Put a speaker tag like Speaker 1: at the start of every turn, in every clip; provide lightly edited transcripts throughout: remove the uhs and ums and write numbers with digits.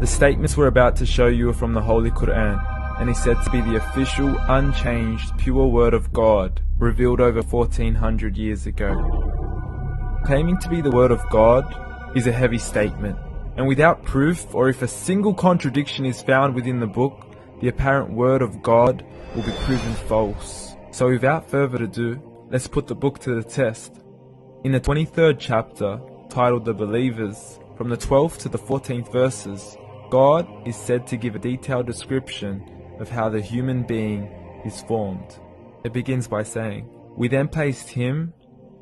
Speaker 1: The statements we're about to show you are from the Holy Quran, and is said to be the official, unchanged, pure word of God, revealed over 1400 years ago. Claiming to be the word of God is a heavy statement, and without proof, or if a single contradiction is found within the book, the apparent word of God will be proven false. So without further ado, let's put the book to the test. In the 23rd chapter, titled The Believers, from the 12th to the 14th verses, God is said to give a detailed description of how the human being is formed. It begins by saying, "We then placed him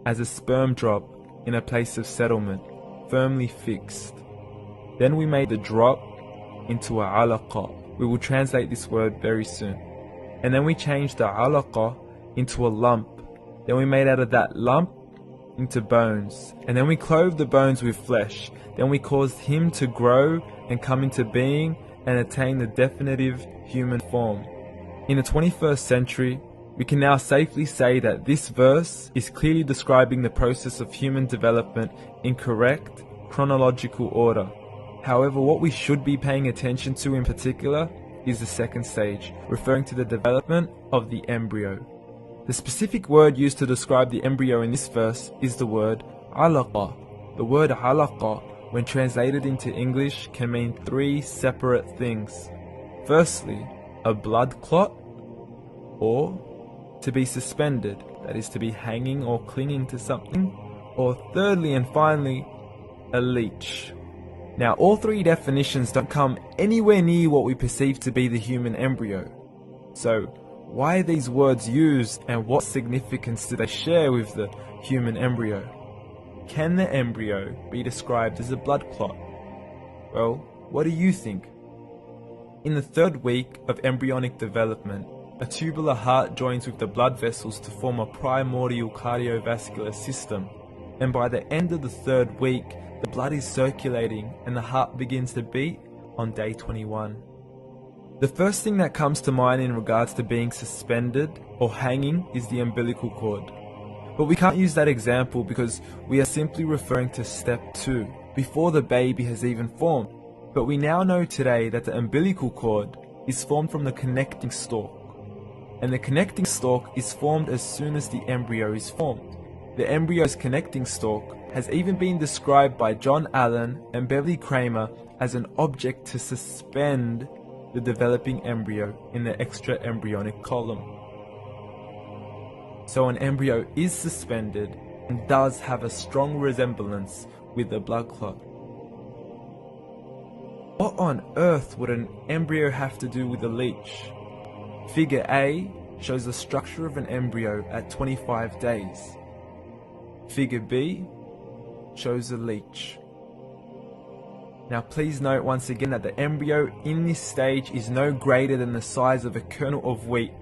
Speaker 1: as a sperm drop in a place of settlement, firmly fixed. Then we made the drop into a alaqa." We will translate this word very soon. "And then we changed the alaqa into a lump. Then we made out of that lump into bones. And then we clothed the bones with flesh. Then we caused him to grow and come into being and attain the definitive human form." In the 21st century, we can now safely say that this verse is clearly describing the process of human development in correct chronological order. However, what we should be paying attention to in particular is the second stage, referring to the development of the embryo. The specific word used to describe the embryo in this verse is the word alaqa. The word alaqa, when translated into English, can mean three separate things. Firstly, a blood clot, or to be suspended, that is to be hanging or clinging to something, or thirdly and finally, a leech. Now, all three definitions don't come anywhere near what we perceive to be the human embryo. So, why are these words used, and what significance do they share with the human embryo? Can the embryo be described as a blood clot? Well, what do you think? In the third week of embryonic development, a tubular heart joins with the blood vessels to form a primordial cardiovascular system, and by the end of the third week, the blood is circulating and the heart begins to beat on day 21. The first thing that comes to mind in regards to being suspended or hanging is the umbilical cord. But we can't use that example because we are simply referring to step 2, before the baby has even formed. But we now know today that the umbilical cord is formed from the connecting stalk. And the connecting stalk is formed as soon as the embryo is formed. The embryo's connecting stalk has even been described by John Allen and Beverly Kramer as an object to suspend the developing embryo in the extra-embryonic column. So an embryo is suspended and does have a strong resemblance with the blood clot. What on earth would an embryo have to do with a leech? Figure A shows the structure of an embryo at 25 days. Figure B shows a leech. Now please note once again that the embryo in this stage is no greater than the size of a kernel of wheat.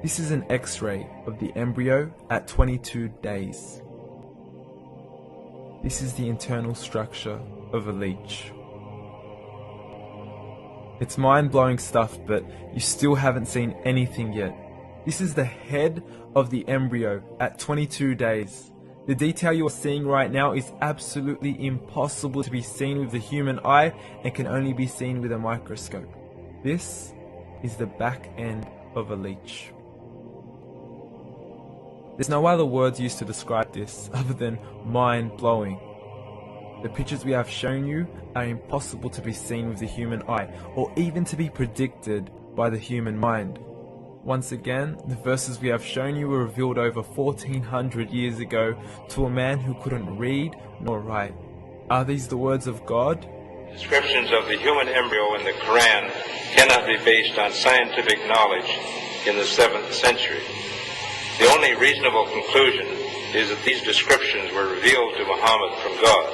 Speaker 1: This is an X-ray of the embryo at 22 days. This is the internal structure of a leech. It's mind-blowing stuff, but you still haven't seen anything yet. This is the head of the embryo at 22 days. The detail you are seeing right now is absolutely impossible to be seen with the human eye and can only be seen with a microscope. This is the back end of a leech. There's no other words used to describe this other than mind-blowing. The pictures we have shown you are impossible to be seen with the human eye, or even to be predicted by the human mind. Once again, the verses we have shown you were revealed over 1400 years ago to a man who couldn't read nor write. Are these the words of God?
Speaker 2: Descriptions of the human embryo in the Quran cannot be based on scientific knowledge in the 7th century. The only reasonable conclusion is that these descriptions were revealed to Muhammad from God.